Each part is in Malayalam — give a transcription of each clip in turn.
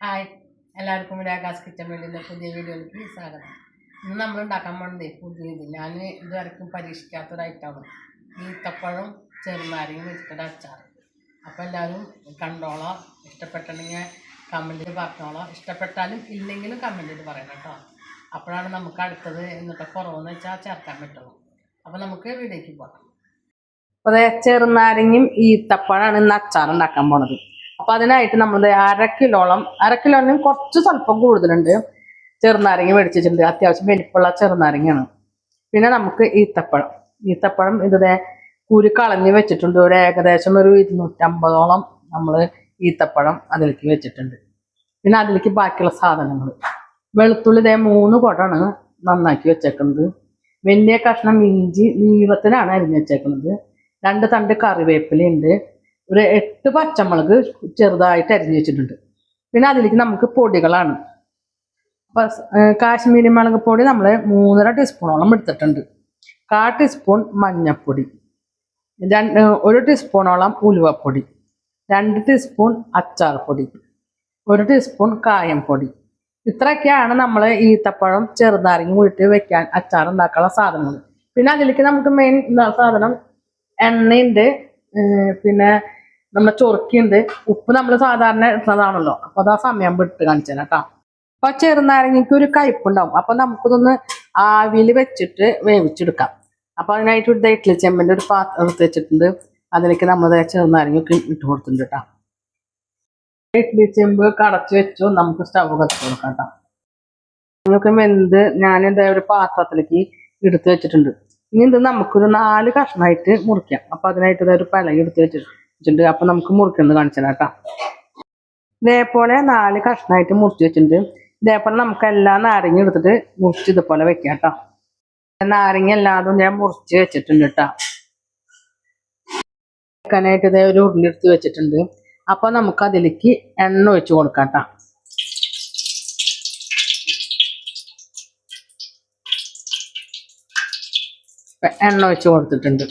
ഹായ്, എല്ലാവർക്കും രാഗാസ് കിച്ചൺ വേണ്ടിയുള്ള പുതിയ വീഡിയോയിലേക്ക് സ്വാഗതം. ഇന്ന് നമ്മൾ ഉണ്ടാക്കാൻ പോകുന്നത് പുതിയത് ഞാൻ ഇതുവരെക്കും പരീക്ഷിക്കാത്തൊരു ഐറ്റമാണ് ഈത്തപ്പഴം ചെറുനാരങ്ങ വെച്ചിട്ടൊരു അച്ചാർ. അപ്പോൾ എല്ലാവരും കണ്ടോളാം. ഇഷ്ടപ്പെട്ടിട്ടുണ്ടെങ്കിൽ കമൻറ്റിൽ പറഞ്ഞോളാം. ഇഷ്ടപ്പെട്ടാലും ഇല്ലെങ്കിലും കമൻറ്റിൽ പറയണം കേട്ടോ. അപ്പോഴാണ് നമുക്ക് അടുത്തത് എന്നിട്ട് കുറവെന്ന് വെച്ചാൽ ചേർക്കാൻ പറ്റുള്ളൂ. അപ്പോൾ നമുക്ക് വീഡിയോയ്ക്ക് പോകാം. അപ്പോൾ ചെറുനാരങ്ങയും ഈത്തപ്പഴമാണ് ഇന്ന് അച്ചാർ ഉണ്ടാക്കാൻ പോണത്. അപ്പൊ അതിനായിട്ട് നമ്മൾ അര കിലോനും കുറച്ച് സ്വല്പം കൂടുതലുണ്ട് ചെറുനാരങ്ങ മേടിച്ചിട്ടുണ്ട്. അത്യാവശ്യം വലിപ്പമുള്ള ചെറുനാരങ്ങയാണ്. പിന്നെ നമുക്ക് ഈത്തപ്പഴം ഇതേ കുരു കളഞ്ഞ് വെച്ചിട്ടുണ്ട്. ഒരു ഏകദേശം ഒരു 250ഓളം നമ്മൾ ഈത്തപ്പഴം അതിലേക്ക് വെച്ചിട്ടുണ്ട്. പിന്നെ അതിലേക്ക് ബാക്കിയുള്ള സാധനങ്ങൾ വെളുത്തുള്ളി 3 കൊടാണ് നന്നാക്കി വെച്ചേക്കുന്നത്. വലിയ കഷ്ണം ഇഞ്ചി നീളത്തിലാണ് അരിഞ്ഞ് വെച്ചേക്കുന്നത്. 2 തണ്ട് കറിവേപ്പിലയുണ്ട്. ഒരു 8 പച്ചമുളക് ചെറുതായിട്ട് അരിഞ്ഞ് വെച്ചിട്ടുണ്ട്. പിന്നെ അതിലേക്ക് നമുക്ക് പൊടികളാണ്. അപ്പം കാശ്മീരി മുളക് പൊടി നമ്മൾ 3.5 ടീസ്പൂണോളം എടുത്തിട്ടുണ്ട്. 1/4 ടീസ്പൂൺ മഞ്ഞൾപ്പൊടി, 1 ടീസ്പൂണോളം ഉലുവപ്പൊടി, 2 ടീസ്പൂൺ അച്ചാർ പൊടി, 1 ടീസ്പൂൺ കായം പൊടി. ഇത്രയൊക്കെയാണ് നമ്മൾ ഈത്തപ്പഴം ചെറുനാരങ്ങ കൂടിയിട്ട് വെക്കാൻ അച്ചാർ ഉണ്ടാക്കാനുള്ള സാധനങ്ങൾ. പിന്നെ അതിലേക്ക് നമുക്ക് മെയിൻ സാധനം എണ്ണയുണ്ട്, പിന്നെ നമ്മുടെ ചൊറുക്കിയുണ്ട്, ഉപ്പ് നമ്മൾ സാധാരണ ഇടുന്നതാണല്ലോ. അപ്പൊ അത് ആ സമയം വിട്ട് കാണിച്ചു തരാം കേട്ടോ. അപ്പൊ ചെറുനാരങ്ങയ്ക്ക് ഒരു കയ്പുണ്ടാവും. അപ്പൊ നമുക്കിതൊന്ന് ആവിയിൽ വെച്ചിട്ട് വേവിച്ചെടുക്കാം. അപ്പൊ അതിനായിട്ട് ഒരു ഇഡ്ഡലി ചെമ്പിന്റെ ഒരു പാത്രം എടുത്ത് വെച്ചിട്ടുണ്ട്. അതിലേക്ക് നമ്മൾ ചെറുനാരങ്ങയൊക്കെ ഇട്ട് കൊടുത്തിട്ടുണ്ട് കേട്ടോ. ഇഡ്ഡലി ചെമ്പ് കടച്ചു വെച്ചു. നമുക്ക് സ്റ്റവ് കത്തി കൊടുക്കാം കേട്ടോ. നിങ്ങൾക്ക് വെന്ത് ഞാനിതാ ഒരു പാത്രത്തിലേക്ക് എടുത്ത് വെച്ചിട്ടുണ്ട്. ഇനി ഇത് നമുക്കൊരു 4 കഷ്ണമായിട്ട് മുറിക്കാം. അപ്പൊ അതിനായിട്ട് ഒരു പലക എടുത്ത് വെച്ചിട്ടുണ്ട്. അപ്പൊ നമുക്ക് മുറിക്കുന്നത് കാണിച്ചു തരാം കേട്ടോ. ഇതേപോലെ 4 കഷ്ണമായിട്ട് മുറിച്ച് വെച്ചിട്ടുണ്ട്. ഇതേപോലെ നമുക്ക് എല്ലാ നാരങ്ങ എടുത്തിട്ട് മുറിച്ച് ഇതുപോലെ വെക്കാം കേട്ടോ. നാരങ്ങ എല്ലാതും ഞാൻ മുറിച്ച് വെച്ചിട്ടുണ്ട് കേട്ടോ. വെക്കാനായിട്ട് ഇതേ ഒരു ഉരുളി എടുത്ത് വെച്ചിട്ടുണ്ട്. അപ്പൊ നമുക്ക് അതിലേക്ക് എണ്ണ ഒഴിച്ച് കൊടുക്കാം കേട്ടോ. എണ്ണ ഒഴിച്ച് കൊടുത്തിട്ടുണ്ട്.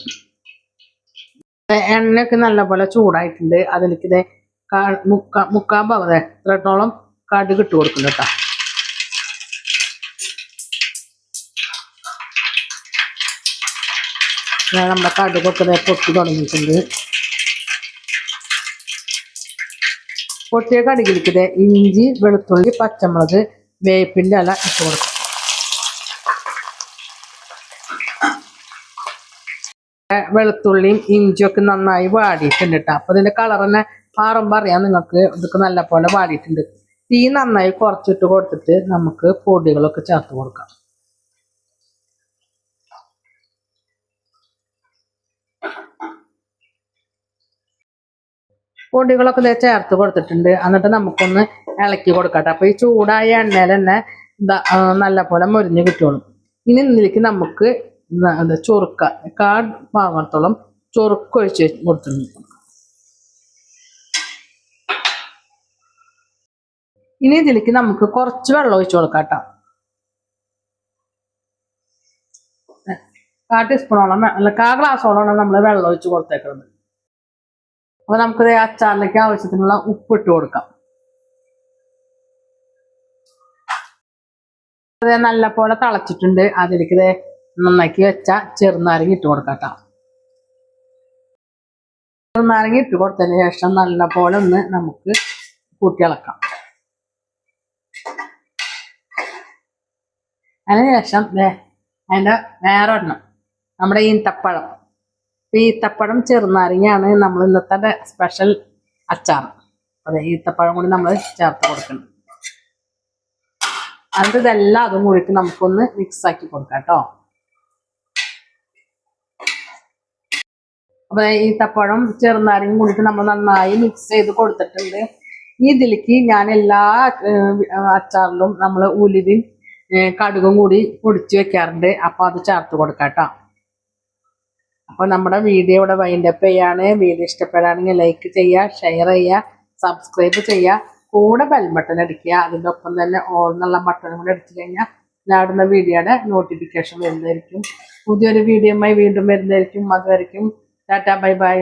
എണ്ണയൊക്കെ നല്ലപോലെ ചൂടായിട്ടുണ്ട്. അതിലേക്ക് ഇതേ മുക്കാൽ ഭാഗം ഇത്രത്തോളം കടുക് ഇട്ട് കൊടുക്കുന്നു കേട്ടോ. നമ്മുടെ കടുകൊക്കെ പൊട്ടി തുടങ്ങിയിട്ടുണ്ട്. പൊട്ടിയ കടുകിലേക്ക് ഇഞ്ചി, വെളുത്തുള്ളി, പച്ചമുളക്, വേപ്പിൻ്റെ ഇല ഇട്ട് കൊടുക്കും. വെളുത്തുള്ളിയും ഇഞ്ചിയൊക്കെ നന്നായി വാടിയിട്ടുണ്ട് കേട്ടോ. അപ്പൊ ഇതിന്റെ കളർ തന്നെ മാറുമ്പോൾ അറിയാം നിങ്ങൾക്ക്. ഇതൊക്കെ നല്ല പോലെ വാടിയിട്ടുണ്ട്. തീ നന്നായി കുറച്ചിട്ട് കൊടുത്തിട്ട് നമുക്ക് പൊടികളൊക്കെ ചേർത്ത് കൊടുക്കാം. പൊടികളൊക്കെ ചേർത്ത് കൊടുത്തിട്ടുണ്ട്. എന്നിട്ട് നമുക്കൊന്ന് ഇളക്കി കൊടുക്കട്ടെ. അപ്പൊ ഈ ചൂടായ എണ്ണയിൽ തന്നെ നല്ല പോലെ മൊരിഞ്ഞ് കിട്ടുള്ളൂ. ഇനി ഇതിലേക്ക് നമുക്ക് ചൊറുക്ക 1/4 ഭാഗത്തോളം ചൊറുക്ക് ഒഴിച്ച് കൊടുത്തിട്ടുണ്ട്. ഇനി ഇതിലേക്ക് നമുക്ക് കുറച്ച് വെള്ളം ഒഴിച്ച് കൊടുക്കാം കേട്ടോ. 1/4 ടീസ്പൂണോളം 1/4 ഗ്ലാസോളമാണ് നമ്മൾ വെള്ളം ഒഴിച്ച് കൊടുത്തേക്കുന്നത്. അപ്പൊ നമുക്കിത് അച്ചാറിലേക്ക് ആവശ്യത്തിനുള്ള ഉപ്പ് ഇട്ട് കൊടുക്കാം. അത് നല്ല പോലെ തിളച്ചിട്ടുണ്ട്. അതിലേക്ക് നന്നാക്കി വെച്ച ചെറുനാരങ്ങ ഇട്ട് കൊടുക്കാം കേട്ടോ. ചെറുനാരങ്ങ ഇട്ട് കൊടുത്തതിന് ശേഷം നല്ല പോലെ ഒന്ന് നമുക്ക് കൂട്ടിയിളക്കാം. അതിനുശേഷം അതിൻ്റെ വേറെ ഒരെണ്ണം നമ്മുടെ ഈത്തപ്പഴം ചെറുനാരങ്ങയാണ് നമ്മൾ ഇന്നത്തെ സ്പെഷ്യൽ അച്ചാർ. അതെ, ഈത്തപ്പഴം കൂടി നമ്മൾ ചേർത്ത് കൊടുക്കണം. അതിൻ്റെ ഇതെല്ലാം അതും കൂടിയിട്ട് നമുക്കൊന്ന് മിക്സ് ആക്കി കൊടുക്കാം കേട്ടോ. അപ്പൊ ഈത്തപ്പഴം ചെറുനാരങ്ങയും കൂടിയിട്ട് നമ്മൾ നന്നായി മിക്സ് ചെയ്ത് കൊടുത്തിട്ടുണ്ട്. ഈ ഇതിലേക്ക് ഞാൻ എല്ലാ അച്ചാറിലും നമ്മൾ ഉലുവയും കടുകും കൂടി പൊടിച്ച് വെക്കാറുണ്ട്. അപ്പൊ അത് ചേർത്ത് കൊടുക്കാം കേട്ടോ. അപ്പൊ നമ്മുടെ വീഡിയോ ഇവിടെ വൈൻഡപ്പ് ചെയ്യാണ്. വീഡിയോ ഇഷ്ടപ്പെടുകയാണെങ്കിൽ ലൈക്ക് ചെയ്യുക, ഷെയർ ചെയ്യുക, സബ്സ്ക്രൈബ് ചെയ്യുക, കൂടെ ബെൽ ബട്ടൺ അടിക്കുക. അതിൻ്റെ ഒപ്പം തന്നെ ഓൾ എന്നുള്ള ബട്ടൺ കൂടെ അടിച്ചു കഴിഞ്ഞാൽ ഞാടുന്ന വീഡിയോയുടെ നോട്ടിഫിക്കേഷൻ വരുന്നതായിരിക്കും. പുതിയൊരു വീഡിയോയുമായി വീണ്ടും വരുന്നതായിരിക്കും. അതുവരെയും ടാറ്റാ, ബൈ ബൈ.